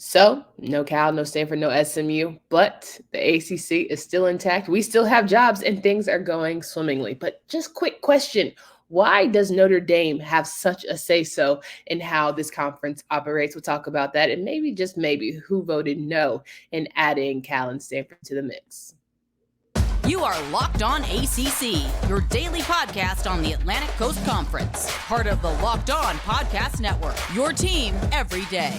So, no Cal, no Stanford, no SMU, but the ACC is still intact. We still have jobs and things are going swimmingly. But just quick question. Why does Notre Dame have such a say so in how this conference operates? We'll talk about that and maybe, just maybe, who voted no in adding Cal and Stanford to the mix. You are Locked On ACC, your daily podcast on the Atlantic Coast Conference. Part of the Locked On Podcast Network, your team every day.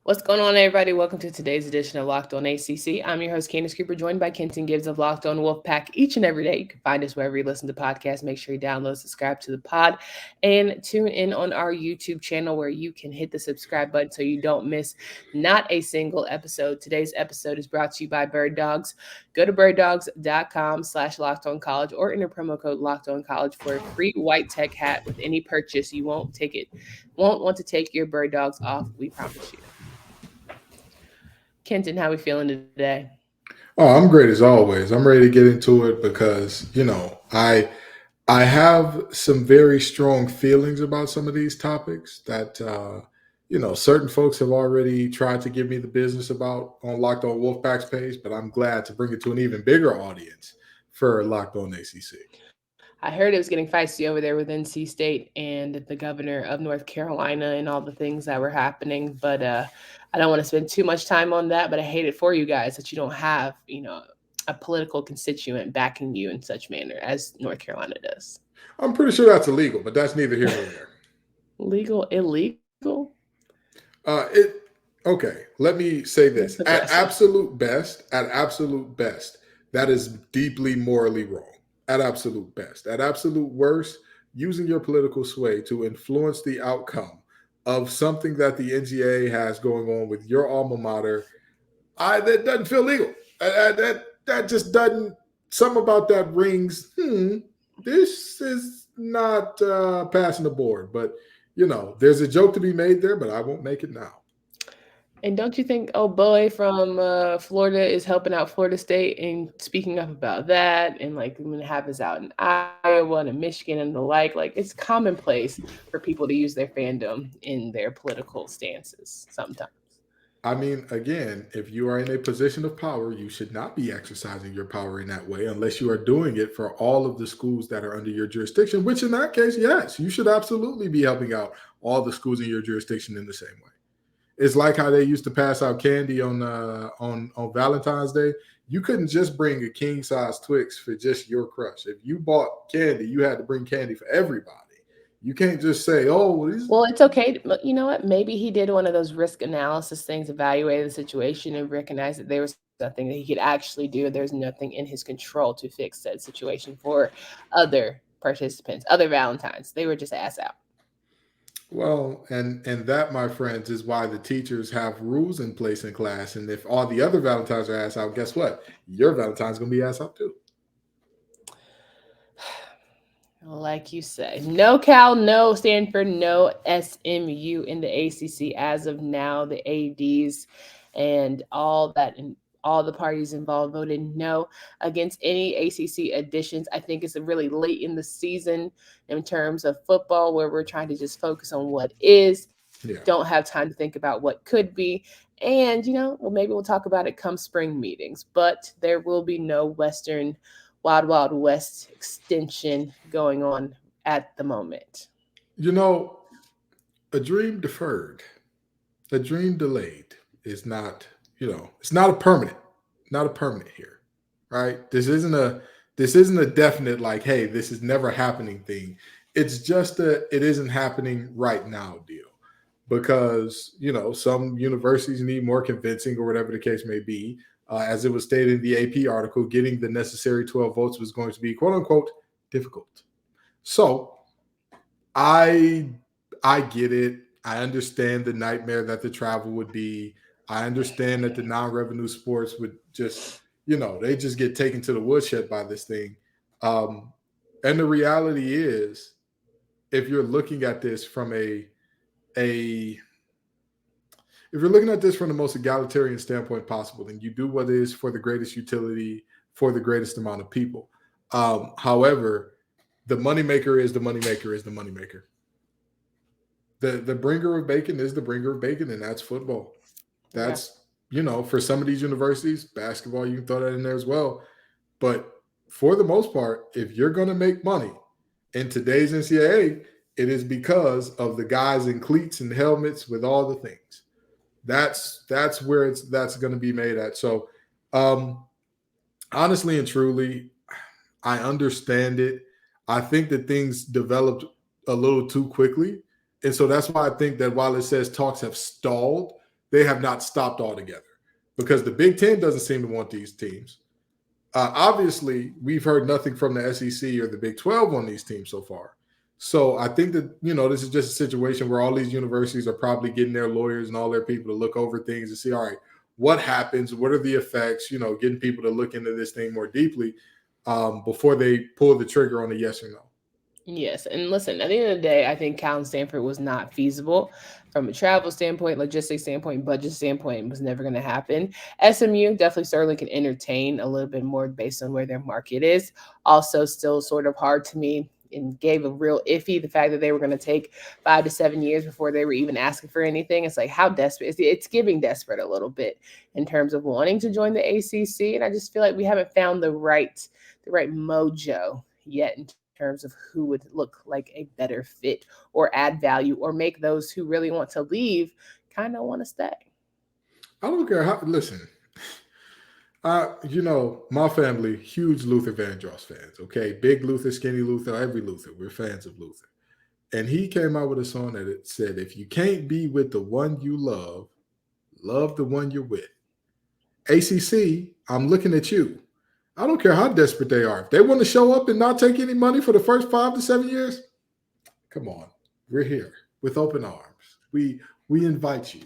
What's going on, everybody? Welcome to today's edition of Locked On ACC. I'm your host, Candace Cooper, joined by Kenton Gibbs of Locked On Wolfpack each and every day. You can find us wherever you listen to podcasts. Make sure you download, subscribe to the pod, and tune in on our YouTube channel where you can hit the subscribe button so you don't miss not a single episode. Today's episode is brought to you by Bird Dogs. Go to birddogs.com/LockedOnCollege or enter promo code LockedOnCollege for a free white tech hat with any purchase. You won't want to take your Bird Dogs off. We promise you. Kenton, how we feeling today? Oh, I'm great as always. I'm ready to get into it because, I have some very strong feelings about some of these topics that, certain folks have already tried to give me the business about on Locked On Wolfpack's page, but I'm glad to bring it to an even bigger audience for Locked On ACC. I heard it was getting feisty over there with NC State and the governor of North Carolina and all the things that were happening, but I don't want to spend too much time on that, but I hate it for you guys that you don't have, a political constituent backing you in such manner as North Carolina does. I'm pretty sure that's illegal, but that's neither here nor there. Legal, illegal? Okay, let me say this. At absolute best, that is deeply morally wrong. At absolute best. At absolute worst, using your political sway to influence the outcome of something that the NGA has going on with your alma mater, that doesn't feel legal. That just doesn't. Something about that rings. This is not passing the board. But there's a joke to be made there, but I won't make it now. And don't you think, oh boy, from Florida is helping out Florida State and speaking up about that, and like it happens out in Iowa and Michigan and the like it's commonplace for people to use their fandom in their political stances sometimes. I mean, again, if you are in a position of power, you should not be exercising your power in that way unless you are doing it for all of the schools that are under your jurisdiction, which in that case, yes, you should absolutely be helping out all the schools in your jurisdiction in the same way. It's like how they used to pass out candy on Valentine's Day. You couldn't just bring a king size Twix for just your crush. If you bought candy, you had to bring candy for everybody. You can't just say, "Oh, well, it's okay." You know what? Maybe he did one of those risk analysis things, evaluated the situation, and recognized that there was nothing that he could actually do. There's nothing in his control to fix that situation for other participants, other Valentines. They were just ass out. Well, and that, my friends, is why the teachers have rules in place in class. And if all the other Valentines are ass out, guess what? Your Valentine's going to be ass out too. Like you say, no Cal, no Stanford, no SMU in the ACC as of now. The ADs and all the parties involved voted no against any ACC additions. I think it's really late in the season in terms of football where we're trying to just focus on what is. Yeah. Don't have time to think about what could be. And, maybe we'll talk about it come spring meetings. But there will be no Western Wild Wild West extension going on at the moment. A dream deferred, a dream delayed is not, it's not a permanent here, right? This isn't a definite like, hey, this is never happening thing. It's just it isn't happening right now deal because, some universities need more convincing or whatever the case may be. As it was stated in the AP article, getting the necessary 12 votes was going to be, quote unquote, difficult. So I get it. I understand the nightmare that the travel would be. I understand that the non-revenue sports would just, they just get taken to the woodshed by this thing. And the reality is, if you're looking at this from if you're looking at this from the most egalitarian standpoint possible, then you do what is for the greatest utility for the greatest amount of people. However, the moneymaker is the moneymaker is the moneymaker. The bringer of bacon is the bringer of bacon, and that's football. Yeah. That's, for some of these universities, basketball, you can throw that in there as well. But for the most part, if you're going to make money in today's NCAA, it is because of the guys in cleats and helmets with all the things. That's where that's going to be made at. So, honestly and truly, I understand it. I think that things developed a little too quickly. And so that's why I think that while it says talks have stalled, they have not stopped altogether, because the Big Ten doesn't seem to want these teams. Obviously, we've heard nothing from the SEC or the Big 12 on these teams so far. So I think that, this is just a situation where all these universities are probably getting their lawyers and all their people to look over things and see, all right, what happens? What are the effects? Getting people to look into this thing more deeply before they pull the trigger on a yes or no. Yes, and listen, at the end of the day, I think Cal and Stanford was not feasible from a travel standpoint, logistics standpoint, budget standpoint. It was never going to happen. SMU definitely certainly can entertain a little bit more based on where their market is. Also, still sort of hard to me, and gave a real iffy the fact that they were going to take 5 to 7 years before they were even asking for anything. It's like, how desperate? It's giving desperate a little bit in terms of wanting to join the ACC, and I just feel like we haven't found the right mojo yet in terms of who would look like a better fit or add value or make those who really want to leave kind of want to stay. I don't care how. Listen, my family, huge Luther Vandross fans. Okay, big Luther, skinny Luther, every Luther. We're fans of Luther. And he came out with a song that it said, "If you can't be with the one you love the one you're with." ACC, I'm looking at you. I don't care how desperate they are. If they want to show up and not take any money for the first 5 to 7 years, come on. We're here with open arms. We invite you.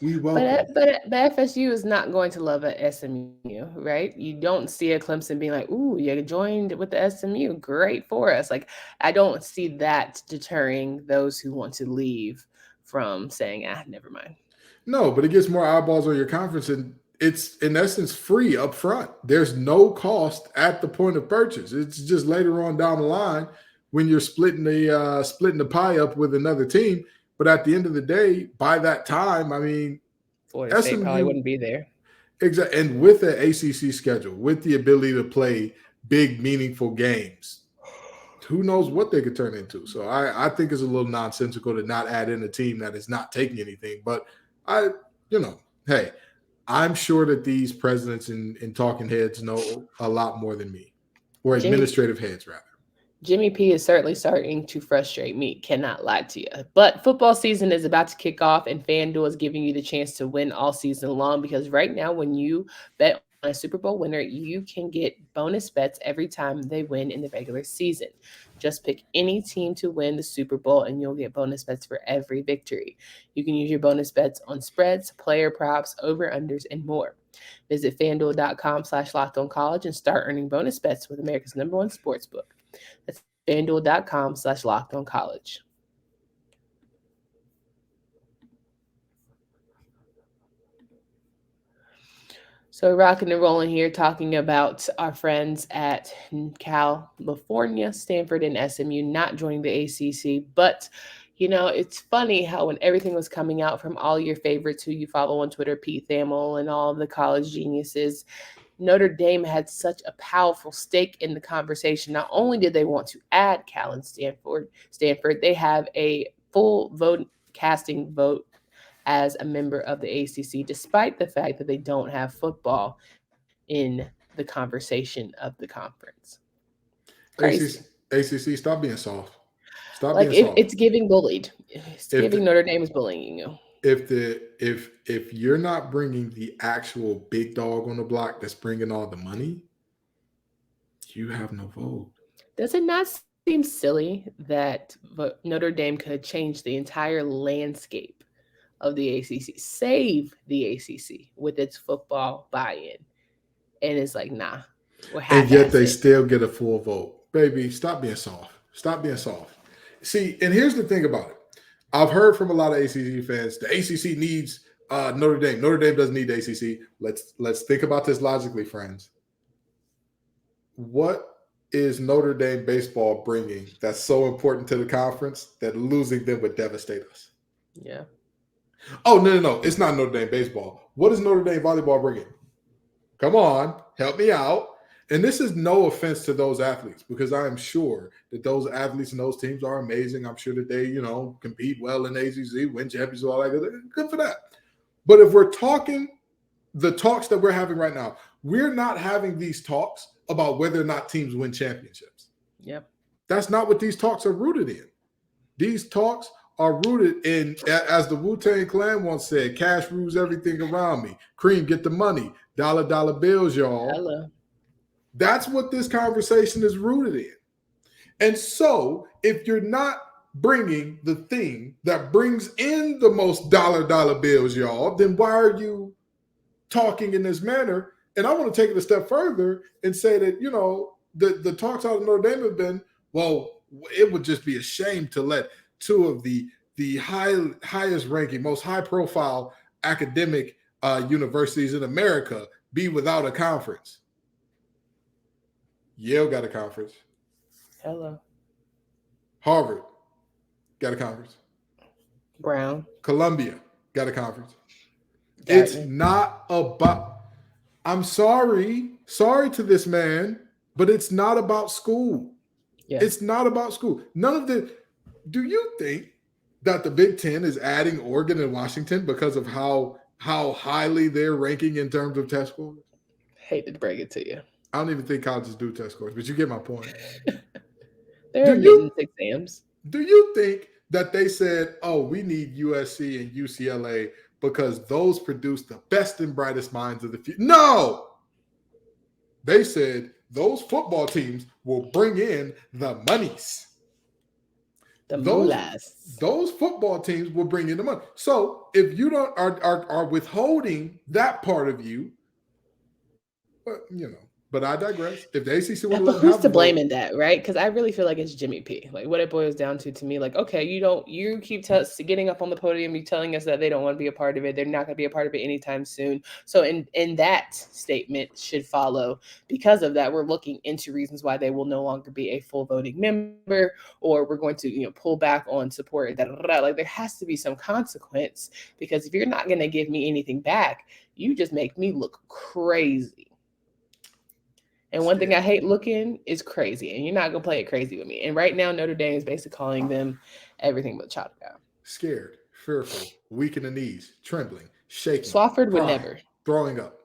We welcome. But FSU is not going to love a SMU, right? You don't see a Clemson being like, "Ooh, you joined with the SMU. Great for us." Like, I don't see that deterring those who want to leave from saying, never mind. No, but it gets more eyeballs on your conference, and it's in essence free up front. There's no cost at the point of purchase. It's just later on down the line when you're splitting the pie up with another team. But at the end of the day, by that time, I mean, Florida State probably wouldn't be there. Exactly, and with the ACC schedule, with the ability to play big, meaningful games, who knows what they could turn into. So I think it's a little nonsensical to not add in a team that is not taking anything. But hey, I'm sure that these presidents and talking heads know a lot more than me, or administrative heads, rather. Jimmy P is certainly starting to frustrate me. Cannot lie to you. But football season is about to kick off, and FanDuel is giving you the chance to win all season long, because right now when you bet on a Super Bowl winner, you can get bonus bets every time they win in the regular season. Just pick any team to win the Super Bowl, and you'll get bonus bets for every victory. You can use your bonus bets on spreads, player props, over-unders, and more. Visit FanDuel.com/LockedOnCollege and start earning bonus bets with America's #1 sportsbook. That's FanDuel.com/LockedOnCollege. So we're rocking and rolling here, talking about our friends at California, Stanford, and SMU not joining the ACC. But, it's funny how when everything was coming out from all your favorites who you follow on Twitter, Pete Thamel and all of the college geniuses, Notre Dame had such a powerful stake in the conversation. Not only did they want to add Cal and Stanford, they have a full casting vote as a member of the ACC, despite the fact that they don't have football in the conversation of the conference. Crazy. ACC, stop being soft. Stop being soft. It's giving bullied. Notre Dame is bullying you. If you're not bringing the actual big dog on the block that's bringing all the money, you have no vote. Does it not seem silly that Notre Dame could change the entire landscape of the ACC, save the ACC with its football buy-in, and it's like, nah. And yet they still get a full vote. Baby, stop being soft. Stop being soft. See, and here's the thing about it. I've heard from a lot of ACC fans, the ACC needs Notre Dame. Notre Dame doesn't need the ACC. Let's think about this logically, friends. What is Notre Dame baseball bringing that's so important to the conference that losing them would devastate us? Yeah. Oh, no. It's not Notre Dame baseball. What is Notre Dame volleyball bringing? Come on, help me out. And this is no offense to those athletes, because I am sure that those athletes and those teams are amazing. I'm sure that they, compete well in the ACC, win championships, all that. Good for that. But if we're talking the talks that we're having right now, we're not having these talks about whether or not teams win championships. Yep. That's not what these talks are rooted in. These talks are rooted in, as the Wu-Tang Clan once said, cash rules everything around me. Cream, get the money. Dollar bills, y'all. Hello. That's what this conversation is rooted in. And so if you're not bringing the thing that brings in the most dollar bills, y'all, then why are you talking in this manner? And I want to take it a step further and say that, the talks out of Notre Dame have been, well, it would just be a shame to let two of the highest ranking, most high profile academic universities in America be without a conference. Yale got a conference. Hello. Harvard got a conference. Brown. Columbia got a conference. Dartmouth. It's not about, I'm sorry to this man, but it's not about school. Yeah. It's not about school. Do you think that the Big Ten is adding Oregon and Washington because of how highly they're ranking in terms of test scores? Hate to break it to you. I don't even think colleges do test scores, but you get my point. They're admittance exams. Do you think that they said, oh, we need USC and UCLA because those produce the best and brightest minds of the future? No! They said those football teams will bring in the monies. The moolahs. Those football teams will bring in the money. So if you don't are withholding that part of you, but I digress. If the ACC would But who's to blame in that, right? Because I really feel like it's Jimmy P. Like what it boils down to me, like, okay, you keep getting up on the podium, you telling us that they don't want to be a part of it. They're not going to be a part of it anytime soon. So in that statement should follow, because of that, we're looking into reasons why they will no longer be a full voting member, or we're going to, pull back on support. Like there has to be some consequence, because if you're not going to give me anything back, you just make me look crazy. And one thing I hate looking is crazy, and you're not going to play it crazy with me. And right now, Notre Dame is basically calling them everything but a child of God. Scared, fearful, weak in the knees, trembling, shaking. Swafford would never. Throwing up.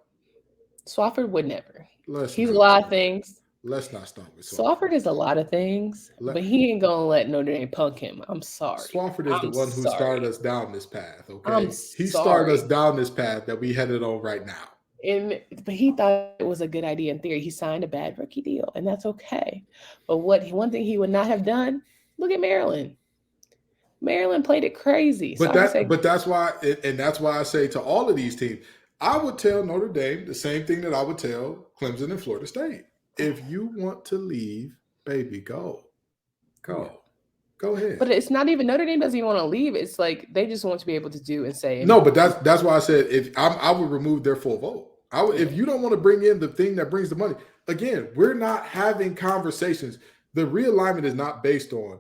Swafford would never. He's a lot of things. Let's not start with Swafford is a lot of things, but he ain't going to let Notre Dame punk him. I'm sorry. Swafford is the one who started us down this path, okay? He started us down this path that we headed on right now. But he thought it was a good idea in theory. He signed a bad rookie deal, and that's okay. But one thing he would not have done, look at Maryland. Maryland played it crazy. But that's why I say to all of these teams, I would tell Notre Dame the same thing that I would tell Clemson and Florida State. If you want to leave, baby, go ahead. But it's not even, Notre Dame doesn't even want to leave. It's like they just want to be able to do and say. No, but that's why I said I would remove their full vote. If you don't want to bring in the thing that brings the money, again, we're not having conversations. The realignment is not based on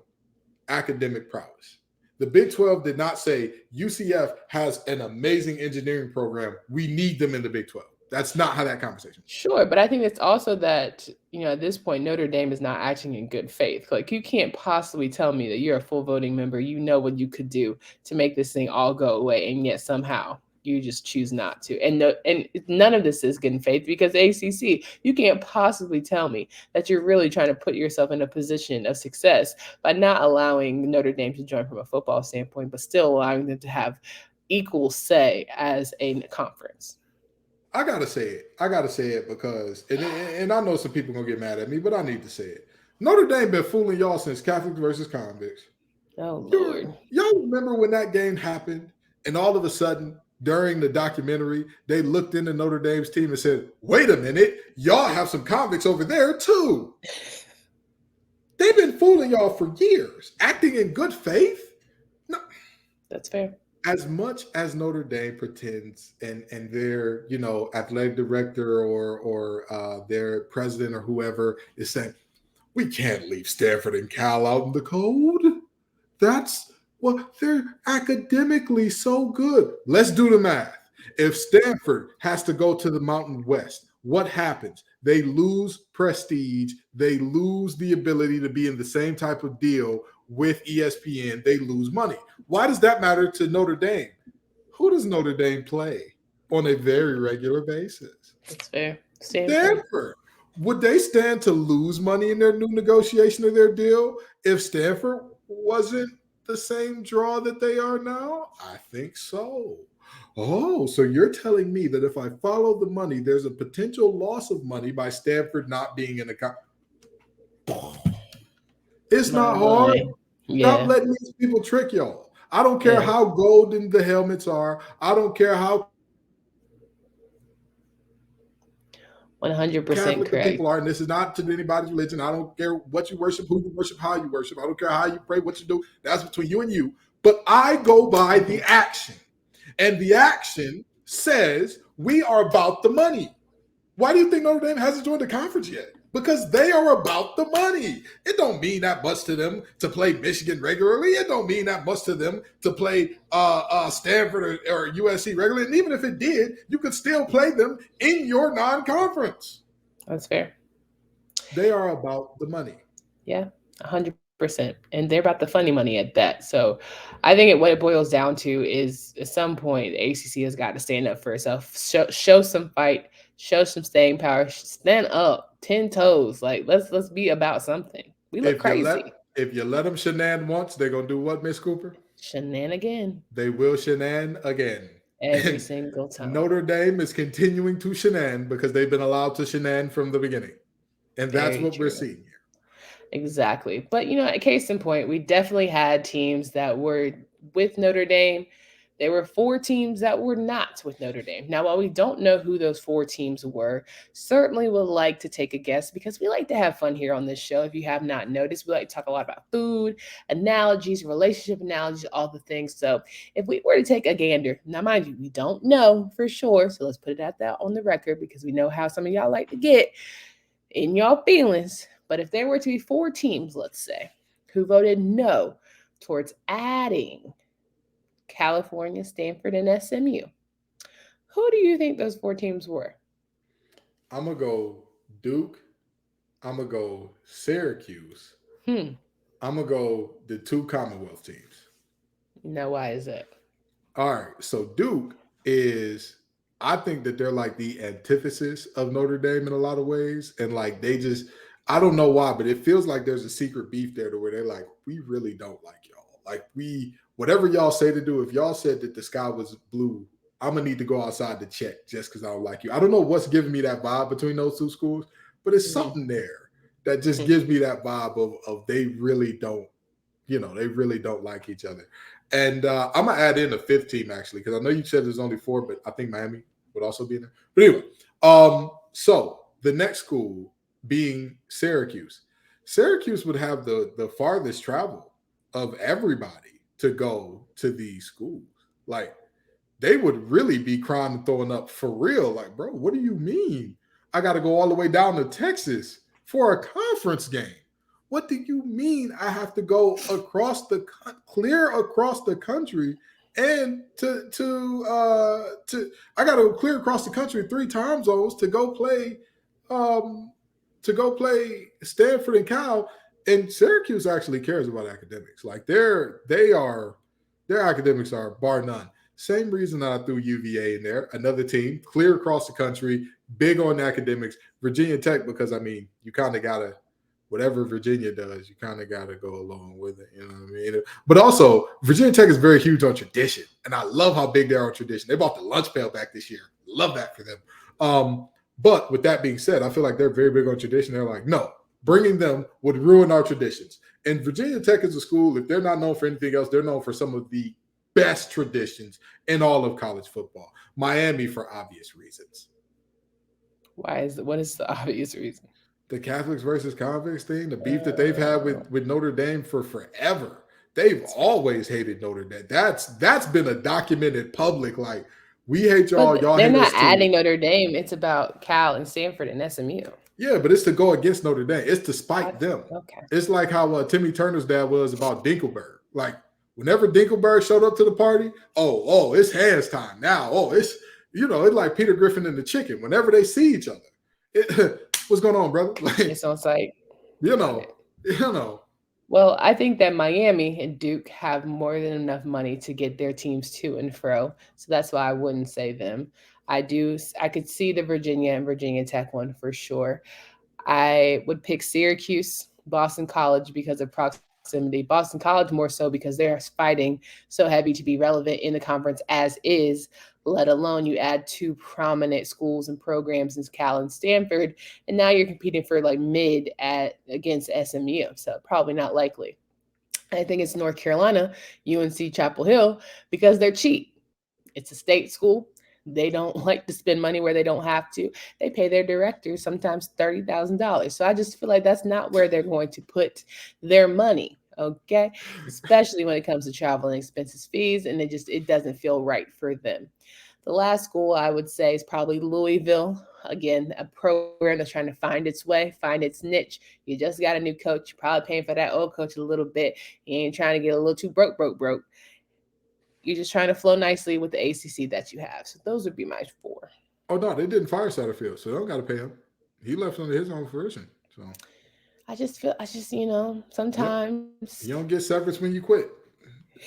academic prowess. The Big 12 did not say UCF has an amazing engineering program. We need them in the Big 12. That's not how that conversation. Sure, but I think it's also that, at this point, Notre Dame is not acting in good faith. Like, you can't possibly tell me that you're a full voting member. You know what you could do to make this thing all go away, and yet somehow you just choose not to. And none of this is good faith, because ACC, you can't possibly tell me that you're really trying to put yourself in a position of success by not allowing Notre Dame to join from a football standpoint, but still allowing them to have equal say as a conference. I gotta say it because, and I know some people gonna get mad at me, but I need to say it. Notre Dame been fooling y'all since Catholic versus convicts. Oh Lord! Y'all remember when that game happened, and all of a sudden during the documentary they looked into Notre Dame's team and said, "Wait a minute, y'all have some convicts over there too." They've been fooling y'all for years, acting in good faith. No, that's fair. as much as Notre Dame pretends and their athletic director or their president or whoever is saying we can't leave Stanford and Cal out in the cold. That's well, they're academically so good. Let's do the math. If Stanford has to go to the Mountain West, what happens? They lose prestige. They lose the ability to be in the same type of deal with ESPN. They lose money. Why does that matter to Notre Dame? Who does Notre Dame play on a very regular basis? That's fair. Stanford. Stanford. Would they stand to lose money in their new negotiation of their deal if Stanford wasn't the same draw that they are now? I think so. Oh, so you're telling me that if I follow the money, there's a potential loss of money by Stanford not being in the. It's My not hard. mind. Stop Yeah. letting these people trick y'all. I don't care Yeah. how golden the helmets are. I don't care how Catholic 100% the correct. people are, and this is not to anybody's religion. I don't care what you worship, who you worship, how you worship. I don't care how you pray, what you do. That's between you and you. But I go by the action. And the action says we are about the money. Why do you think Notre Dame hasn't joined the conference yet? Because they are about the money. It don't mean that much to them to play Michigan regularly. It don't mean that much to them to play Stanford or USC regularly. And even if it did, you could still play them in your non-conference. That's fair. They are about the money. Yeah, 100%. And they're about the funny money at that. So I think what it boils down to is at some point, the ACC has got to stand up for itself, show some fight, show some staying power, stand up, 10 toes. Like, let's be about something. We look If you let crazy. if you let them shenan once, they're gonna do what, Miss Cooper? Shenanigan They will shenan again. every And single time. Notre Dame is continuing to shenan because they've been allowed to shenan from the beginning. And that's Very what we're true. seeing here. Exactly. But a case in point, we definitely had teams that were with Notre Dame. There were four teams that were not with Notre Dame. Now, while we don't know who those four teams were, certainly would like to take a guess because we like to have fun here on this show. If you have not noticed, we like to talk a lot about food, analogies, relationship analogies, all the things. So if we were to take a gander, now mind you, we don't know for sure. So let's put it out there on the record because we know how some of y'all like to get in y'all feelings. But if there were to be four teams, let's say, who voted no towards adding California, Stanford, and SMU, who do you think those four teams were? I'm gonna go Duke. I'm gonna go Syracuse. Hmm. I'm gonna go the two Commonwealth teams. Now, why is that? All right. So Duke is, I think that they're like the antithesis of Notre Dame in a lot of ways. And like they just, I don't know why, but it feels like there's a secret beef there to where they're like, we really don't like y'all. Like whatever y'all say to do, if y'all said that the sky was blue, I'm gonna need to go outside to check just because I don't like you. I don't know what's giving me that vibe between those two schools, but it's Mhm. something there that just gives me that vibe of they really don't, they really don't like each other. And I'm gonna add in a fifth team actually because I know you said there's only four, but I think Miami would also be in there. But anyway, so the next school being Syracuse. Syracuse would have the farthest travel of everybody to go to these schools. Like they would really be crying and throwing up for real. Like, bro, what do you mean? I got to go all the way down to Texas for a conference game. What do you mean I have to go clear across the country and to I got to clear across the country 3 time zones um to go play Stanford and Cal. And Syracuse actually cares about academics. Like their academics are bar none. Same reason I threw UVA in there. Another team, clear across the country, big on academics. Virginia Tech, because I mean, you kind of gotta whatever Virginia does, you kind of gotta go along with it. You know what I mean? But also, Virginia Tech is very huge on tradition, and I love how big they are on tradition. They bought the lunch pail back this year. Love that for them. But with that being said, I feel like they're very big on tradition. They're like, no, bringing them would ruin our traditions. And Virginia Tech is a school, if they're not known for anything else, they're known for some of the best traditions in all of college football. Miami for obvious reasons. What is the obvious reason? The Catholics versus convicts thing, the beef that they've had with Notre Dame for forever. they've always hated Notre Dame. That's been a documented public, like, we hate But y'all, y'all they're hate not us too. adding Notre Dame. It's about Cal and Stanford and SMU. Yeah, but it's to go against Notre Dame. It's to spite them. Okay. It's like how Timmy Turner's dad was about Dinkelberg. Like, whenever Dinkelberg showed up to the party, it's hands time now. It's it's like Peter Griffin and the chicken. Whenever they see each other, what's going on, brother? Like, It's on site. you know, you know. Well, I think that Miami and Duke have more than enough money to get their teams to and fro. So that's why I wouldn't say them. I could see the Virginia and Virginia Tech one for sure. I would pick Syracuse, Boston College because of proximity. Boston College more so because they're fighting so heavy to be relevant in the conference as is, let alone you add two prominent schools and programs in Cal and Stanford, and now you're competing for like mid at against SMU. So probably not likely. I think it's North Carolina, UNC Chapel Hill, because they're cheap. It's a state school. They don't like to spend money where they don't have to. They pay their directors sometimes $30,000. So I just feel like that's not where they're going to put their money. Okay. Especially when it comes to travel and expenses fees. And it doesn't feel right for them. The last school I would say is probably Louisville. Again, a program that's trying to find its way, find its niche. You just got a new coach. You're probably paying for that old coach a little bit. You ain't trying to get a little too broke. You're just trying to flow nicely with the ACC that you have. So those would be my four. Oh no, they didn't fire Satterfield, so they don't got to pay him. He left under his own fruition. So yep, Sometimes you don't get severance when you quit.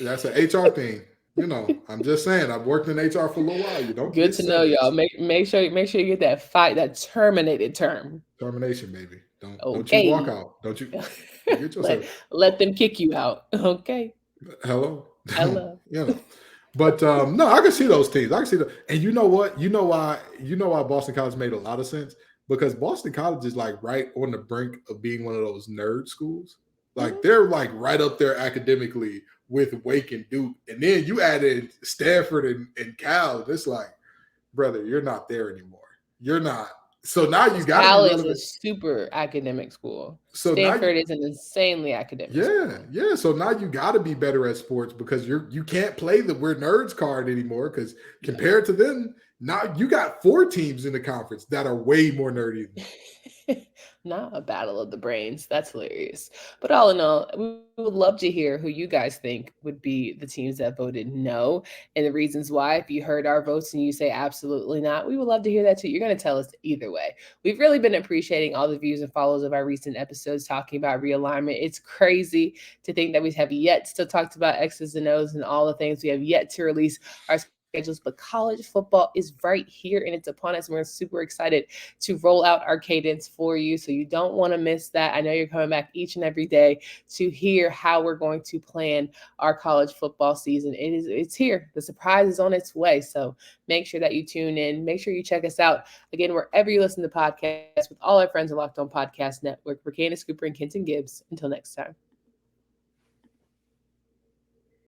That's an HR thing. I'm just saying. I've worked in HR for a little while. You don't good get to know, y'all. severance. Make sure you get that terminated term. Termination, baby. Don't you Okay. walk out. Don't you get yourself. let them kick you out. Okay. Hello. Hello. But no, I can see those teams. I can see and you know what? You know why Boston College made a lot of sense? Because Boston College is like right on the brink of being one of those nerd schools. Like they're like right up there academically with Wake and Duke. And then you added Stanford and Cal. It's like, brother, you're not there anymore. You're not. So now you got Cal to be is a relevant. super academic school. So Stanford is an insanely academic school. Yeah. So now you got to be better at sports because you can't play the we're nerds card anymore because compared to them, now you got 4 teams in the conference that are way more nerdy than you. Not a battle of the brains. That's hilarious. But all in all, we would love to hear who you guys think would be the teams that voted no and the reasons why. If you heard our votes and you say absolutely not, we would love to hear that too. You're going to tell us either way. We've really been appreciating all the views and follows of our recent episodes talking about realignment. It's crazy to think that we have yet to talk about X's and O's and all the things. We have yet to release our schedules, but college football is right here and it's upon us. And we're super excited to roll out our cadence for you. So you don't want to miss that. I know you're coming back each and every day to hear how we're going to plan our college football season. It's here. The surprise is on its way. So make sure that you tune in. Make sure you check us out again wherever you listen to podcasts with all our friends at Locked On Podcast Network. We're Candace Cooper and Kenton Gibbs. Until next time.